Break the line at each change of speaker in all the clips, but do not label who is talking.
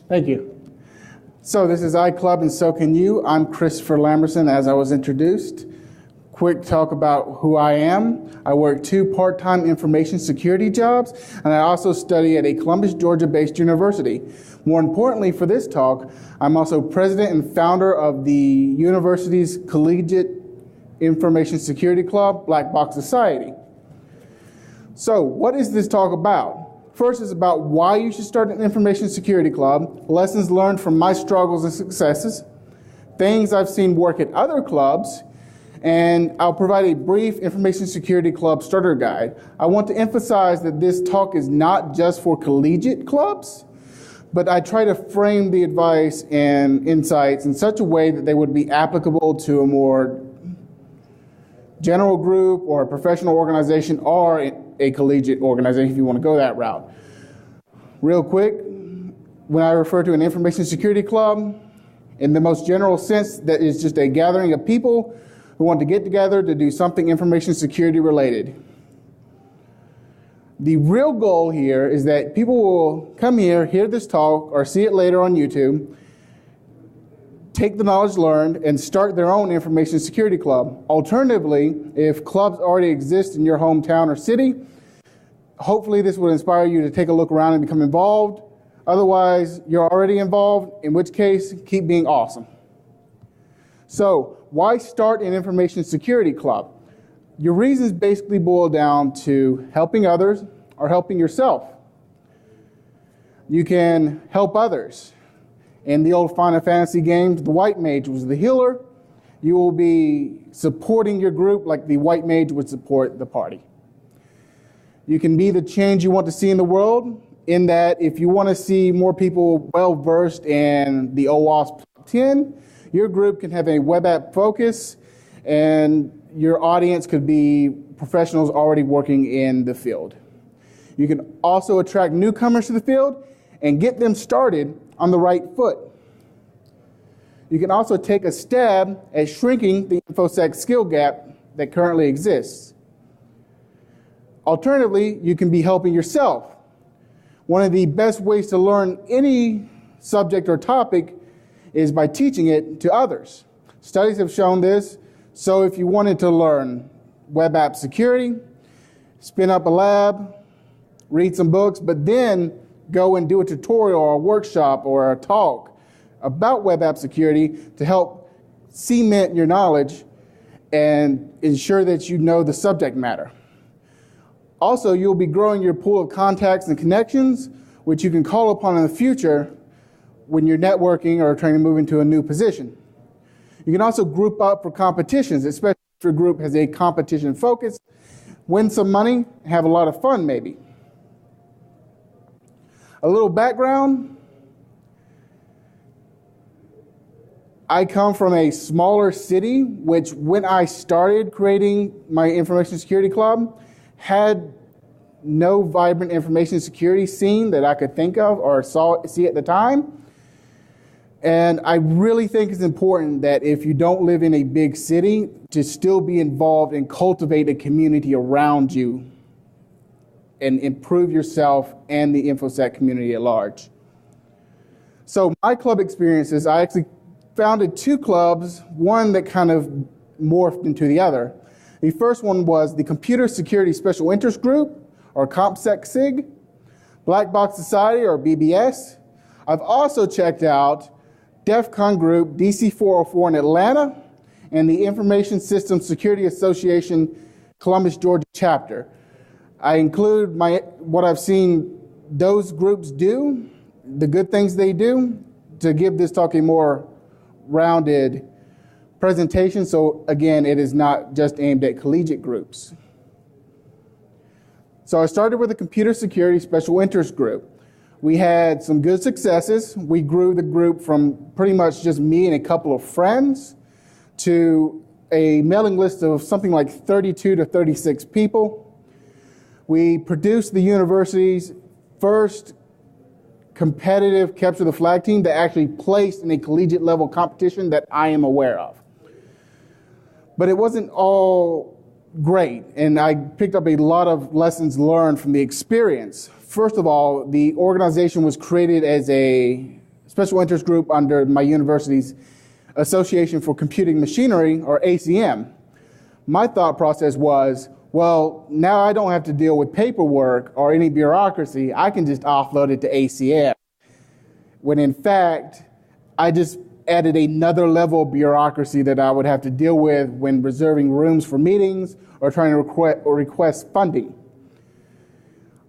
Thank you. So this is iClub and so can you. I'm Christopher Lamberson, as I was introduced. Quick talk about who I am. I work 2 part-time information security jobs, and I also study at a Columbus, Georgia-based university. More importantly for this talk, I'm also president and founder of the university's collegiate information security club, Black Box Society. So what is this talk about? First is about why you should start an information security club, lessons learned from my struggles and successes, things I've seen work at other clubs, and I'll provide a brief information security club starter guide. I want to emphasize that this talk is not just for collegiate clubs, but I try to frame the advice and insights in such a way that they would be applicable to a more general group or a professional organization or a collegiate organization if you want to go that route. Real quick, when I refer to an information security club, in the most general sense, that is just a gathering of people who want to get together to do something information security related. The real goal here is that people will come here, hear this talk, or see it later on YouTube, take the knowledge learned, and start their own information security club. Alternatively, if clubs already exist in your hometown or city, hopefully this will inspire you to take a look around and become involved. Otherwise, you're already involved, in which case, keep being awesome. So, why start an information security club? Your reasons basically boil down to helping others or helping yourself. You can help others. In the old Final Fantasy games, the white mage was the healer. You will be supporting your group like the white mage would support the party. You can be the change you want to see in the world, in that if you want to see more people well-versed in the OWASP 10, your group can have a web app focus, and your audience could be professionals already working in the field. You can also attract newcomers to the field and get them started on the right foot. You can also take a stab at shrinking the InfoSec skill gap that currently exists. Alternatively, you can be helping yourself. One of the best ways to learn any subject or topic is by teaching it to others. Studies have shown this, so if you wanted to learn web app security, spin up a lab, read some books, but then go and do a tutorial or a workshop or a talk about web app security to help cement your knowledge and ensure that you know the subject matter. Also, you'll be growing your pool of contacts and connections, which you can call upon in the future when you're networking or trying to move into a new position. You can also group up for competitions, especially if your group has a competition focus, win some money, have a lot of fun maybe. A little background. I come from a smaller city, which when I started creating my information security club, had no vibrant information security scene that I could think of or see at the time. And I really think it's important that if you don't live in a big city, to still be involved and cultivate a community around you and improve yourself and the InfoSec community at large. So my club experiences, I actually founded 2 clubs, one that kind of morphed into the other. The first one was the Computer Security Special Interest Group, or CompSecSig, Black Box Society, or BBS. I've also checked out DEF CON Group DC 404 in Atlanta, and the Information Systems Security Association Columbus, Georgia chapter. I include what I've seen those groups do, the good things they do, to give this talk a more rounded presentation. So again, it is not just aimed at collegiate groups. So I started with a Computer Security Special Interest Group. We had some good successes. We grew the group from pretty much just me and a couple of friends to a mailing list of something like 32 to 36 people. We produced the university's first competitive capture the flag team that actually placed in a collegiate level competition that I am aware of. But it wasn't all great, and I picked up a lot of lessons learned from the experience. First of all, the organization was created as a special interest group under my university's Association for Computing Machinery, or ACM. My thought process was, well, now I don't have to deal with paperwork or any bureaucracy. I can just offload it to ACM. When in fact, I just added another level of bureaucracy that I would have to deal with when reserving rooms for meetings or trying to request funding.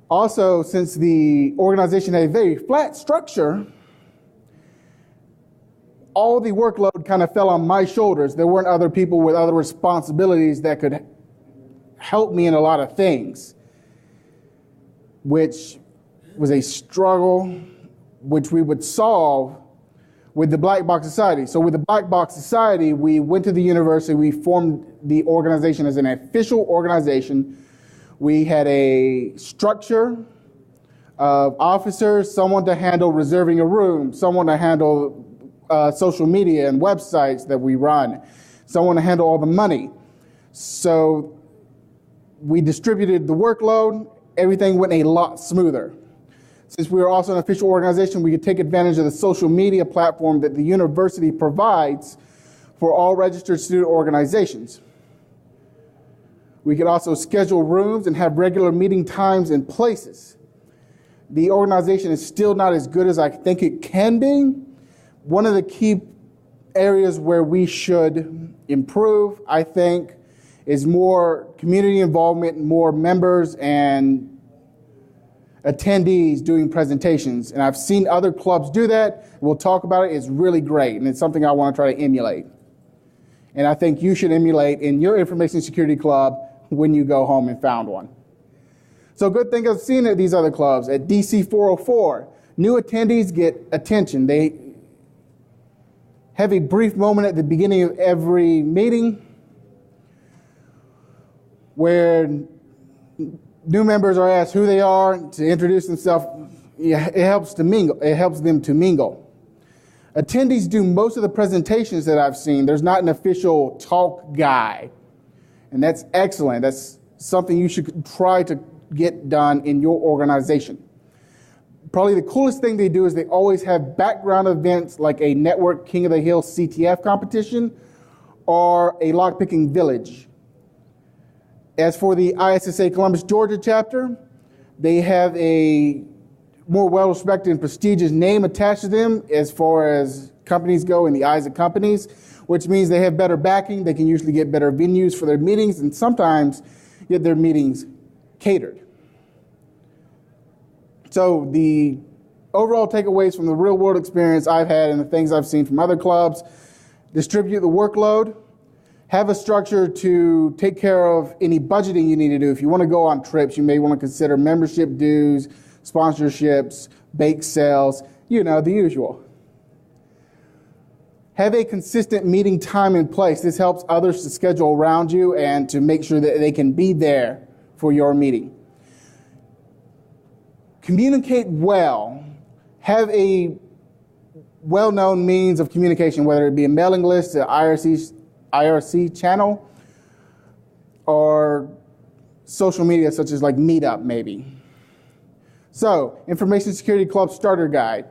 Also, since the organization had a very flat structure, all the workload kind of fell on my shoulders. There weren't other people with other responsibilities that could help me in a lot of things, which was a struggle which we would solve with the Black Box Society. So with the Black Box Society, we went to the university, we formed the organization as an official organization. We had a structure of officers, someone to handle reserving a room, someone to handle social media and websites that we run, someone to handle all the money. So we distributed the workload, everything went a lot smoother. Since we were also an official organization, we could take advantage of the social media platform that the university provides for all registered student organizations. We could also schedule rooms and have regular meeting times and places. The organization is still not as good as I think it can be. One of the key areas where we should improve, I think, is more community involvement, more members and attendees doing presentations. And I've seen other clubs do that. We'll talk about it. It's really great, and it's something I want to try to emulate. And I think you should emulate in your information security club when you go home and found one. So good thing I've seen at these other clubs. At DC 404, new attendees get attention. They have a brief moment at the beginning of every meeting where new members are asked who they are to introduce themselves. It helps to mingle. It helps them to mingle. Attendees do most of the presentations that I've seen. There's not an official talk guy, and that's excellent. That's something you should try to get done in your organization. Probably the coolest thing they do is they always have background events like a Network King of the Hill CTF competition or a lockpicking village. As for the ISSA Columbus, Georgia chapter, they have a more well-respected and prestigious name attached to them as far as companies go in the eyes of companies, which means they have better backing. They can usually get better venues for their meetings and sometimes get their meetings catered. So the overall takeaways from the real world experience I've had and the things I've seen from other clubs: distribute the workload, have a structure to take care of any budgeting you need to do. If you want to go on trips, you may want to consider membership dues, sponsorships, bake sales, the usual. Have a consistent meeting time in place. This helps others to schedule around you and to make sure that they can be there for your meeting. Communicate well. Have a well-known means of communication, whether it be a mailing list, an IRC channel, or social media such as like Meetup maybe. So, Information Security Club Starter Guide.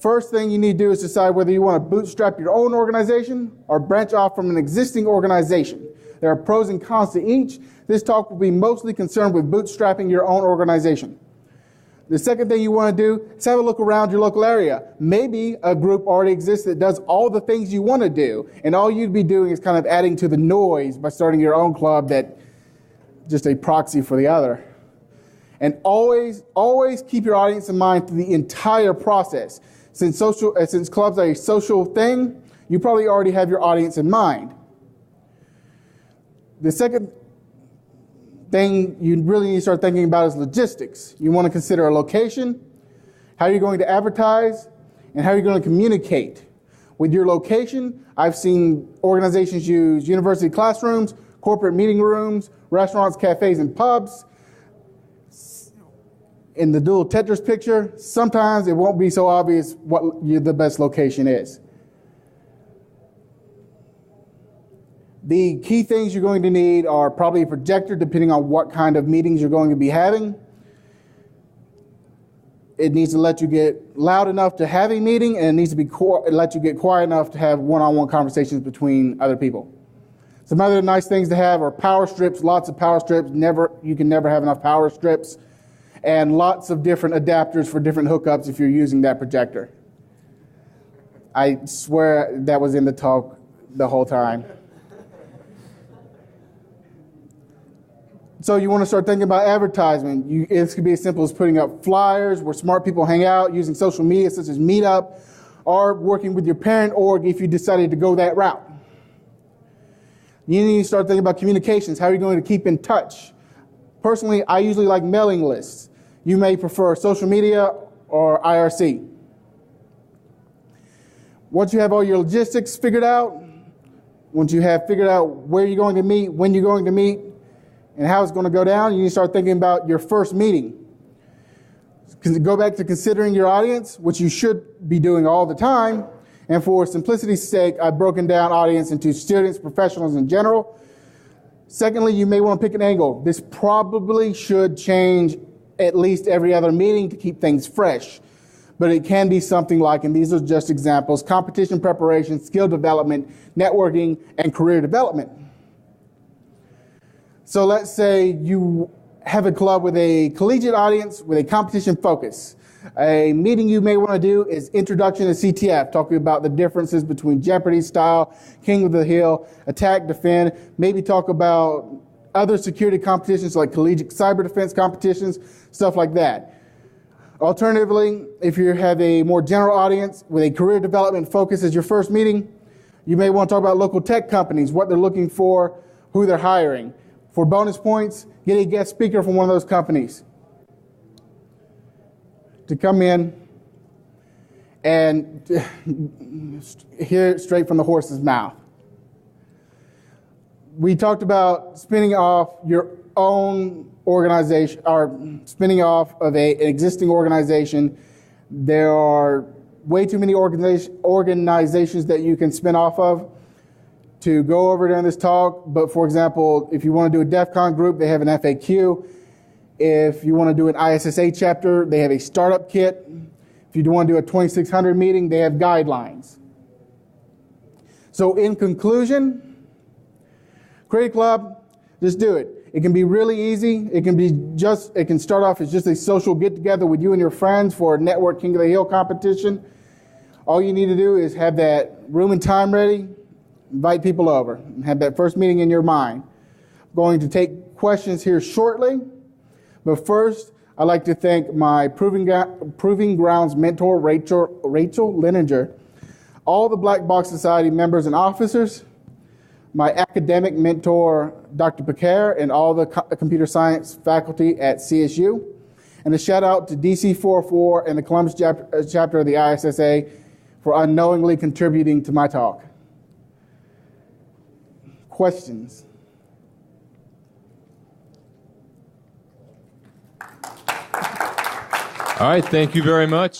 First thing you need to do is decide whether you want to bootstrap your own organization or branch off from an existing organization. There are pros and cons to each. This talk will be mostly concerned with bootstrapping your own organization. The second thing you want to do is have a look around your local area. Maybe a group already exists that does all the things you want to do, and all you'd be doing is kind of adding to the noise by starting your own club that just a proxy for the other. And always keep your audience in mind through the entire process. Since clubs are a social thing, you probably already have your audience in mind. The second thing you really need to start thinking about is logistics. You want to consider a location, how you're going to advertise, and how you're going to communicate. With your location, I've seen organizations use university classrooms, corporate meeting rooms, restaurants, cafes, and pubs. In the dual Tetris picture, sometimes it won't be so obvious what the best location is. The key things you're going to need are probably a projector, depending on what kind of meetings you're going to be having. It needs to let you get loud enough to have a meeting, and it needs to be let you get quiet enough to have one-on-one conversations between other people. Some other nice things to have are power strips, lots of power strips. You can never have enough power strips, and lots of different adapters for different hookups if you're using that projector. I swear that was in the talk the whole time. So you want to start thinking about advertisement. This could be as simple as putting up flyers where smart people hang out, using social media such as Meetup, or working with your parent org if you decided to go that route. You need to start thinking about communications. How are you going to keep in touch? Personally, I usually like mailing lists. You may prefer social media or IRC. Once you have all your logistics figured out, once you have figured out where you're going to meet, when you're going to meet, and how it's going to go down, you need to start thinking about your first meeting. Go back to considering your audience, which you should be doing all the time. And for simplicity's sake, I've broken down audience into students, professionals in general. Secondly, you may want to pick an angle. This probably should change at least every other meeting to keep things fresh. But it can be something like, and these are just examples, competition preparation, skill development, networking, and career development. So let's say you have a club with a collegiate audience with a competition focus. A meeting you may want to do is Introduction to CTF, talking about the differences between Jeopardy style, King of the Hill, Attack, Defend, maybe talk about other security competitions like collegiate cyber defense competitions, stuff like that. Alternatively, if you have a more general audience with a career development focus as your first meeting, you may want to talk about local tech companies, what they're looking for, who they're hiring. For bonus points, get a guest speaker from one of those companies to come in and hear it straight from the horse's mouth. We talked about spinning off your own organization, or spinning off of an existing organization. There are way too many organizations that you can spin off of to go over during this talk. But for example, if you want to do a DEF CON group, they have an FAQ. If you want to do an ISSA chapter, they have a startup kit. If you want to do a 2600 meeting, they have guidelines. So in conclusion, create a club, just do it. It can be really easy. It can start off as just a social get together with you and your friends for a network King of the Hill competition. All you need to do is have that room and time ready, invite people over, and have that first meeting in your mind. I'm going to take questions here shortly, but first, I'd like to thank my Proving Grounds mentor, Rachel Lininger, all the Black Box Society members and officers, my academic mentor, Dr. Picard, and all the computer science faculty at CSU, and a shout out to DC 404 and the Columbus chapter of the ISSA for unknowingly contributing to my talk. Questions?
All right, thank you very much.